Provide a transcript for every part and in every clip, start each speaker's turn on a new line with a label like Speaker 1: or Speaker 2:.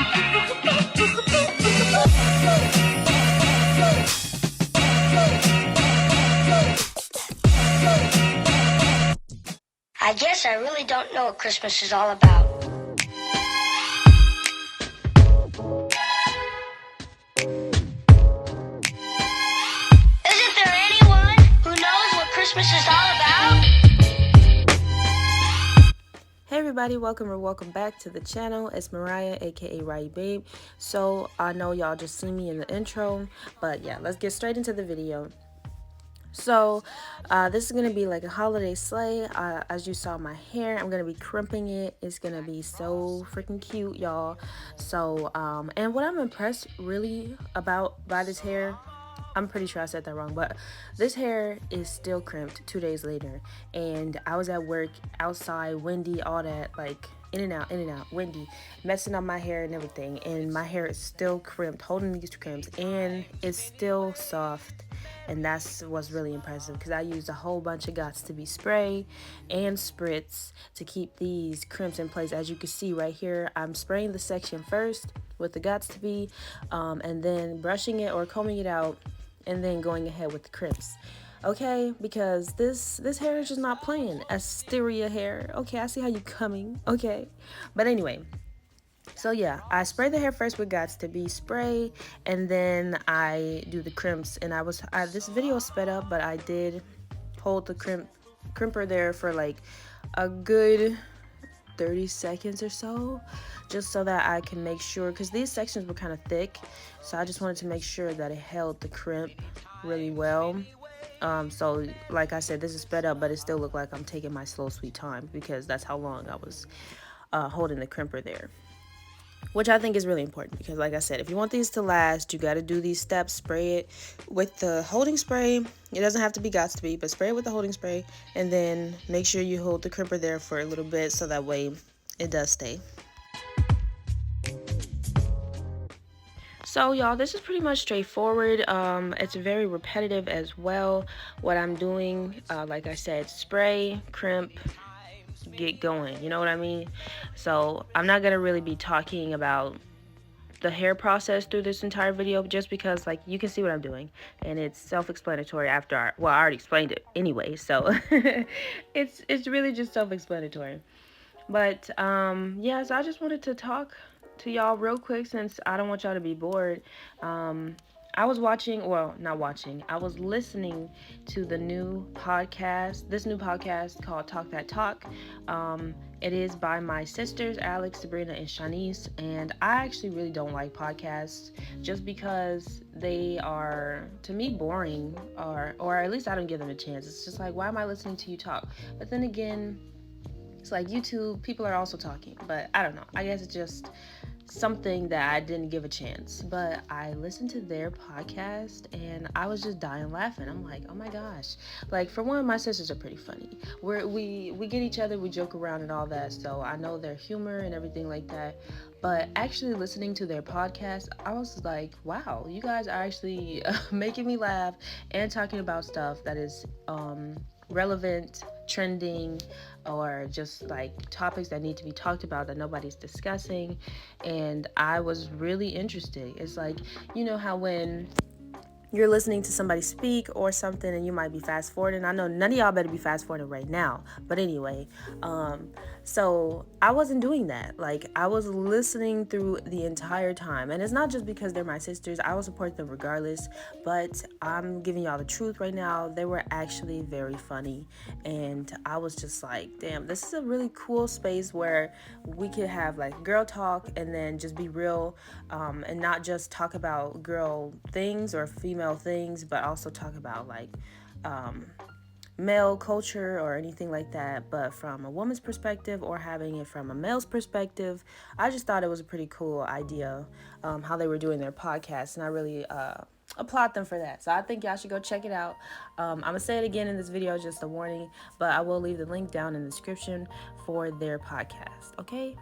Speaker 1: I guess I really don't know what Christmas is all about. Isn't there anyone who knows what Christmas is all about?
Speaker 2: Hey everybody, welcome back to the channel. It's Mariah, aka Rai Babe. So I know y'all just see me in the intro, but yeah, let's get straight into the video. So this is gonna be like a holiday sleigh. As you saw my hair, I'm gonna be crimping it. It's gonna be so freaking cute, y'all. So and what I'm impressed really about by this hair, I'm pretty sure I said that wrong, but this hair is still crimped 2 days later. And I was at work, outside, windy, all that, like in and out, windy, messing up my hair and everything. And my hair is still crimped, holding these crimps, and it's still soft. And that's what's really impressive, because I used a whole bunch of Gots to Be spray and spritz to keep these crimps in place. As you can see right here, I'm spraying the section first with the Gots to Be, and then brushing it or combing it out, and then going ahead with the crimps. Okay, because this hair is just not playing. Asteria hair. Okay, I see how you coming. Okay, but anyway, so yeah, I spray the hair first with Gots to Be spray, and then I do the crimps. And this video is sped up, but I did hold the crimper there for like a good 30 seconds or so, just so that I can make sure, because these sections were kind of thick, so I just wanted to make sure that it held the crimp really well. So like I said, this is sped up, but it still looked like I'm taking my slow sweet time, because that's how long I was holding the crimper there, which I think is really important, because like I said, if you want these to last, you got to do these steps. Spray it with the holding spray. It doesn't have to be Gots to Be, but spray it with the holding spray, and then make sure you hold the crimper there for a little bit, so that way it does stay. So y'all, this is pretty much straightforward. It's very repetitive as well. What I'm doing, like I said, spray, crimp, get going, you know what I mean? So I'm not gonna really be talking about the hair process through this entire video, just because like you can see what I'm doing, and it's self-explanatory after I already explained it anyway, so it's really just self-explanatory. But yeah, so I just wanted to talk to y'all real quick, since I don't want y'all to be bored. I was watching, well, not watching, I was listening to this new podcast called Talk That Talk. It is by my sisters, Alex, Sabrina, and Shanice, and I actually really don't like podcasts, just because they are, to me, boring, or at least I don't give them a chance. It's just like, why am I listening to you talk? But then again, it's like YouTube, people are also talking, but I don't know. I guess it's just something that I didn't give a chance. But I listened to their podcast, and I was just dying laughing. I'm like, oh my gosh. Like, for one, my sisters are pretty funny. We get each other, we joke around and all that, so I know their humor and everything like that. But actually listening to their podcast, I was like, wow, you guys are actually making me laugh and talking about stuff that is relevant, trending, or just like topics that need to be talked about that nobody's discussing. And I was really interested. It's like, you know how when you're listening to somebody speak or something, and you might be fast forwarding. I know none of y'all better be fast forwarding right now, but anyway, so I wasn't doing that. Like, I was listening through the entire time, and it's not just because they're my sisters. I will support them regardless, but I'm giving y'all the truth right now. They were actually very funny, and I was just like, damn, this is a really cool space where we could have like girl talk, and then just be real, and not just talk about girl things or female things, but also talk about like male culture or anything like that, but from a woman's perspective, or having it from a male's perspective. I just thought it was a pretty cool idea, how they were doing their podcast, and I really applaud them for that. So I think y'all should go check it out. I'm gonna say it again in this video, just a warning, but I will leave the link down in the description for their podcast. Okay.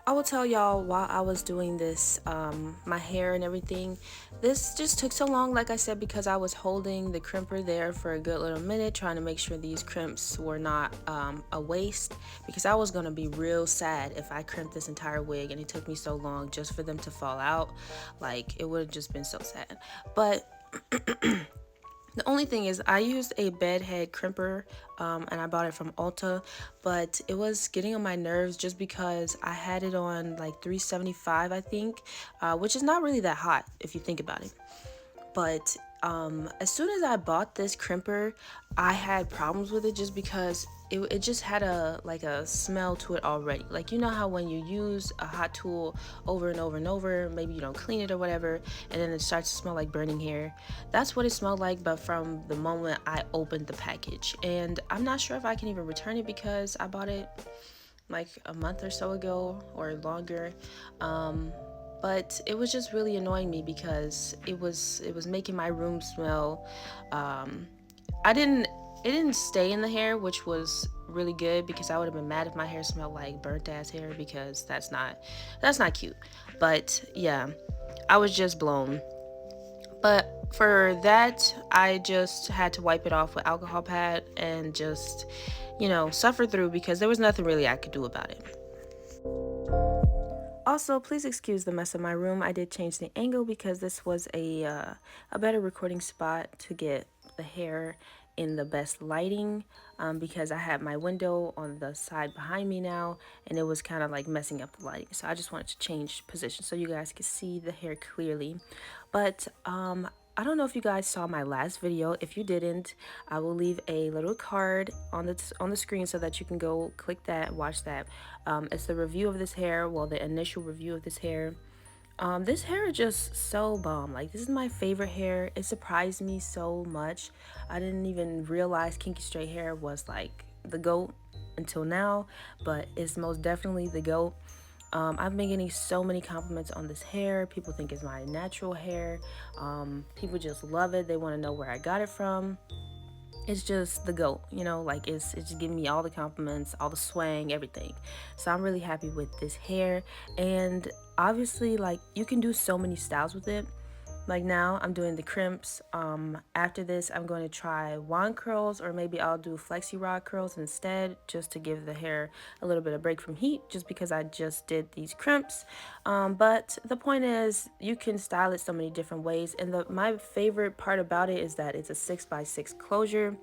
Speaker 2: I will tell y'all, while I was doing this, my hair and everything, This just took so long, like I said, because I was holding the crimper there for a good little minute, trying to make sure these crimps were not a waste, because I was going to be real sad if I crimped this entire wig and it took me so long just for them to fall out. Like, it would have just been so sad. But the only thing is I used a bed head crimper, and I bought it from Ulta, but it was getting on my nerves just because I had it on like 375, I think, which is not really that hot if you think about it. But as soon as I bought this crimper, I had problems with it just because it just had a smell to it already. Like, you know how when you use a hot tool over and over and over, maybe you don't clean it or whatever, and then it starts to smell like burning hair. That's what it smelled like, but from the moment I opened the package. And I'm not sure if I can even return it because I bought it like a month or so ago or longer. But it was just really annoying me because it was making my room smell. I didn't It didn't stay in the hair, which was really good because I would have been mad if my hair smelled like burnt ass hair, because that's not cute. But yeah, I was just blown. But for that, I just had to wipe it off with alcohol pad and just, suffer through, because there was nothing really I could do about it. Also, please excuse the mess of my room. I did change the angle because this was a better recording spot to get the hair in the best lighting, because I had my window on the side behind me now, and it was kind of like messing up the lighting. So I just wanted to change position so you guys could see the hair clearly. But I don't know if you guys saw my last video. If you didn't, I will leave a little card on the screen so that you can go click that, watch that. It's the review of this hair, well, the initial review of this hair. This hair is just so bomb. Like, this is my favorite hair. It surprised me so much. I didn't even realize kinky straight hair was like the GOAT until now, but it's most definitely the GOAT. I've been getting so many compliments on this hair. People think it's my natural hair. People just love it. They want to know where I got it from. It's just the GOAT, like it's just giving me all the compliments, all the swang, everything. So I'm really happy with this hair. And obviously, like, you can do so many styles with it. Like, now I'm doing the crimps. After this, I'm going to try wand curls, or maybe I'll do flexi rod curls instead, just to give the hair a little bit of break from heat, just because I just did these crimps. But the point is, you can style it so many different ways. And my favorite part about it is that it's a 6x6 closure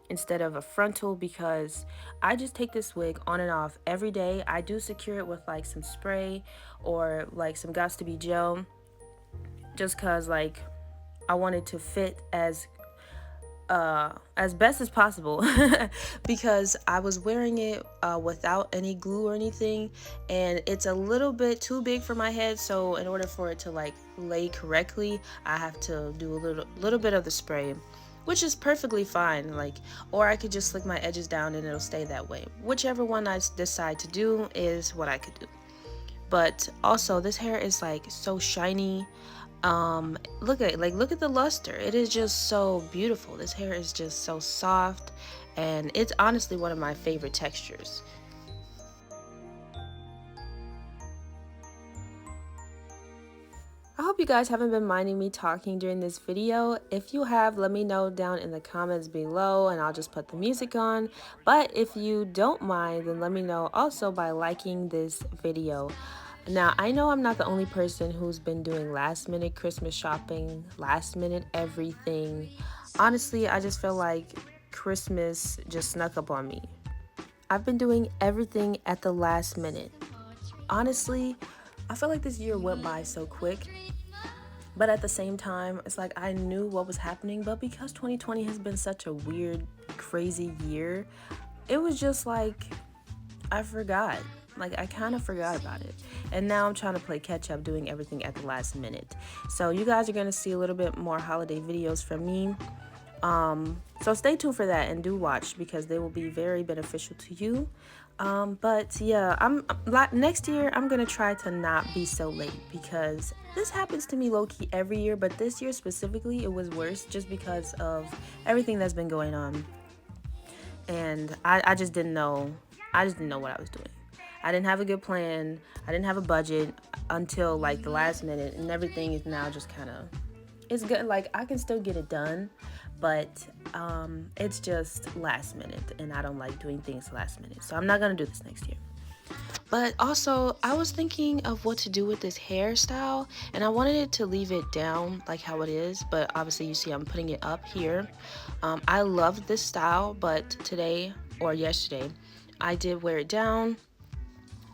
Speaker 2: instead of a frontal, because I just take this wig on and off every day. I do secure it with like some spray or like some Gots to Be gel, just cause like I wanted to fit as best as possible because I was wearing it without any glue or anything, and it's a little bit too big for my head. So in order for it to like lay correctly, I have to do a little bit of the spray, which is perfectly fine. Like, or I could just slick my edges down and it'll stay that way. Whichever one I decide to do is what I could do. But also, this hair is like so shiny. Look at the luster. It is just so beautiful. This hair is just so soft, and it's honestly one of my favorite textures. I hope you guys haven't been minding me talking during this video. If you have, let me know down in the comments below and I'll just put the music on. But if you don't mind, then let me know also by liking this video. Now, I know I'm not the only person who's been doing last minute Christmas shopping, last minute everything. Honestly, I just feel like Christmas just snuck up on me. I've been doing everything at the last minute. Honestly, I feel like this year went by so quick. But at the same time, it's like I knew what was happening, but because 2020 has been such a weird, crazy year, it was just like I forgot. Like, I kind of forgot about it. And now I'm trying to play catch up, doing everything at the last minute. So you guys are going to see a little bit more holiday videos from me. So stay tuned for that and do watch, because they will be very beneficial to you. But yeah, next year I'm going to try to not be so late, because this happens to me low-key every year. But this year specifically, it was worse just because of everything that's been going on. And I just didn't know. I just didn't know what I was doing. I didn't have a good plan. I didn't have a budget until like the last minute, and everything is now just kind of it's good. Like, I can still get it done, but it's just last minute, and I don't like doing things last minute. So I'm not gonna do this next year. But also, I was thinking of what to do with this hairstyle, and I wanted it to leave it down like how it is, but obviously you see I'm putting it up here. I loved this style, but today or yesterday, I did wear it down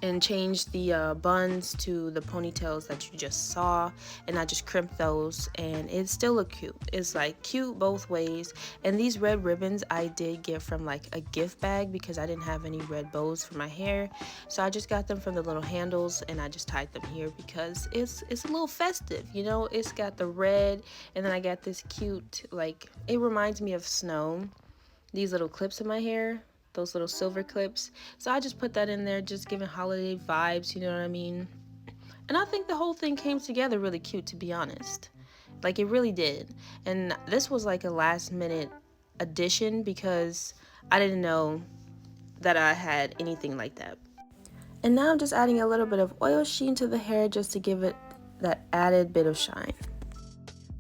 Speaker 2: and changed the buns to the ponytails that you just saw, and I just crimped those, and it still look cute. It's like cute both ways. And these red ribbons I did get from like a gift bag because I didn't have any red bows for my hair, so I just got them from the little handles, and I just tied them here because it's a little festive, you know. It's got the red, and then I got this cute, like, it reminds me of snow, these little clips in my hair, those little silver clips. So I just put that in there, just giving holiday vibes, you know what I mean? And I think the whole thing came together really cute, to be honest. Like, it really did. And this was like a last minute addition because I didn't know that I had anything like that. And now I'm just adding a little bit of oil sheen to the hair just to give it that added bit of shine.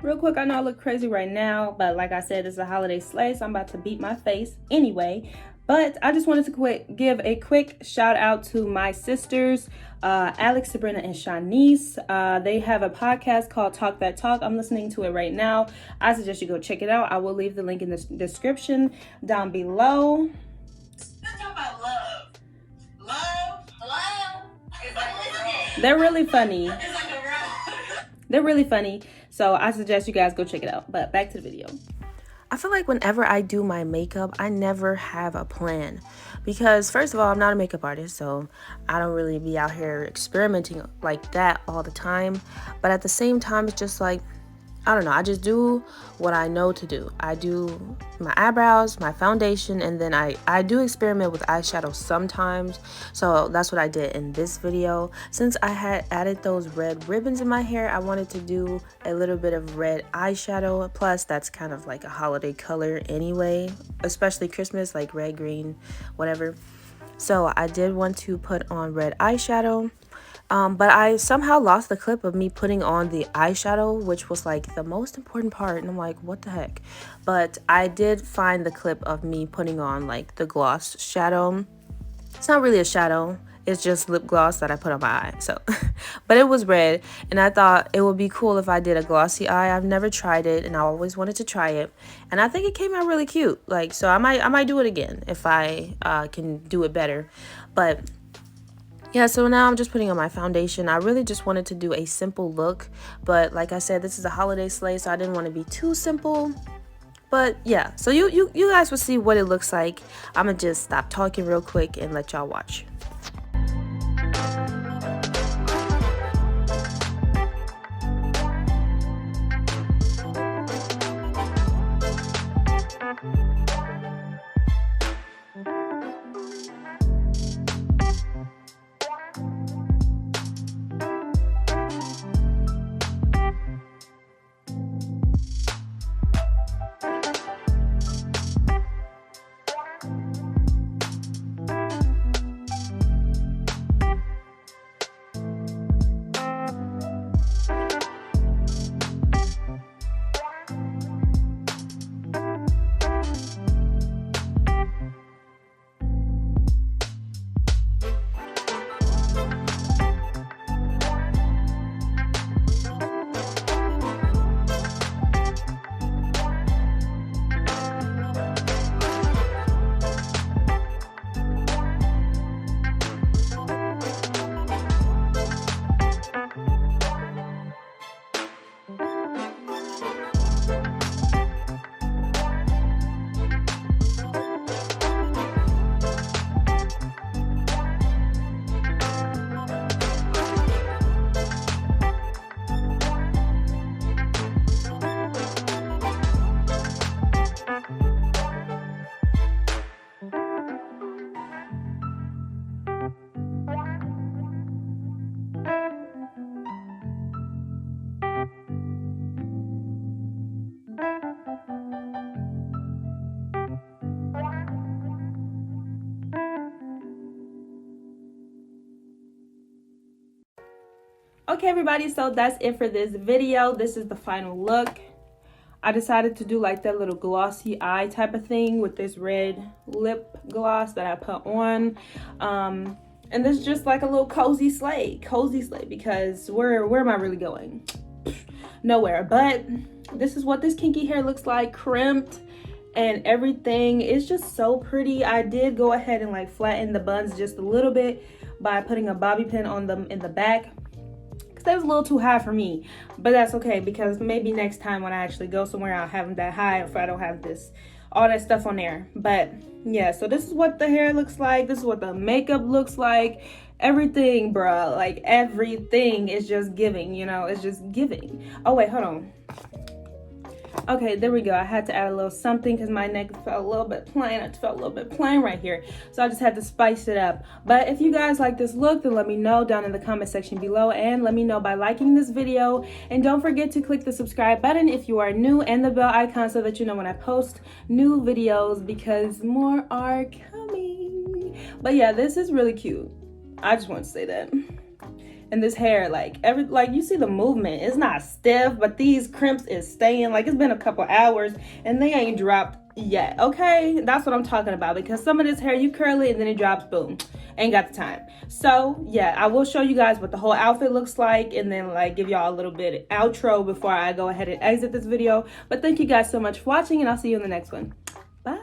Speaker 2: Real quick, I know I look crazy right now, but like I said, it's a holiday sleigh, so I'm about to beat my face anyway. But I just wanted to give a quick shout out to my sisters, Alex, Sabrina, and Shanice. They have a podcast called Talk That Talk. I'm listening to it right now. I suggest you go check it out. I will leave the link in the description down below.
Speaker 3: Let's talk about love. Love. It's like a rose.
Speaker 2: They're really funny.
Speaker 3: It's like a rose.
Speaker 2: They're really funny. So I suggest you guys go check it out. But back to the video. I feel like whenever I do my makeup, I never have a plan because, first of all, I'm not a makeup artist, so I don't really be out here experimenting like that all the time. But at the same time, it's just like, I don't know, I just do what I know to do. I do my eyebrows, my foundation, and then I do experiment with eyeshadow sometimes. So that's what I did in this video. Since I had added those red ribbons in my hair, I wanted to do a little bit of red eyeshadow. Plus, that's kind of like a holiday color anyway, especially Christmas, like red, green, whatever. So I did want to put on red eyeshadow. But I somehow lost the clip of me putting on the eyeshadow, which was like the most important part, and I'm like, what the heck? But I did find the clip of me putting on like the gloss shadow. It's not really a shadow, it's just lip gloss that I put on my eye. So but it was red, and I thought it would be cool if I did a glossy eye. I've never tried it, and I always wanted to try it, and I think it came out really cute. Like, so I might do it again if I can do it better. But yeah, so now I'm just putting on my foundation. I really just wanted to do a simple look, but like I said, this is a holiday sleigh, so I didn't want to be too simple. But yeah, so you guys will see what it looks like. I'm gonna just stop talking real quick and let y'all watch.
Speaker 4: Okay, everybody, so that's it for this video. This is the final look. I decided to do like that little glossy eye type of thing with this red lip gloss that I put on. And this is just like a little cozy sleigh, because where am I really going? Nowhere. But this is what this kinky hair looks like, crimped and everything. It's just so pretty. I did go ahead and like flatten the buns just a little bit by putting a bobby pin on them in the back. That was a little too high for me, but that's okay, because maybe next time when I actually go somewhere, I'll have them that high if I don't have all that stuff on there. But yeah, so this is what the hair looks like. This is what the makeup looks like. Everything, bruh, like everything is just giving, you know, it's just giving. Oh wait, hold on. Okay, there we go. I had to add a little something because my neck felt a little bit plain. It felt a little bit plain right here. So I just had to spice it up. But if you guys like this look, then let me know down in the comment section below. And let me know by liking this video. And don't forget to click the subscribe button if you are new, and the bell icon so that you know when I post new videos, because more are coming. But yeah, this is really cute. I just want to say that. And this hair, like you see the movement, it's not stiff, but these crimps is staying. Like, it's been a couple hours and they ain't dropped yet. Okay, that's what I'm talking about, because some of this hair you curl it and then it drops, boom, ain't got the time. So yeah, I will show you guys what the whole outfit looks like, and then like give y'all a little bit of outro before I go ahead and exit this video. But thank you guys so much for watching, and I'll see you in the next one. Bye.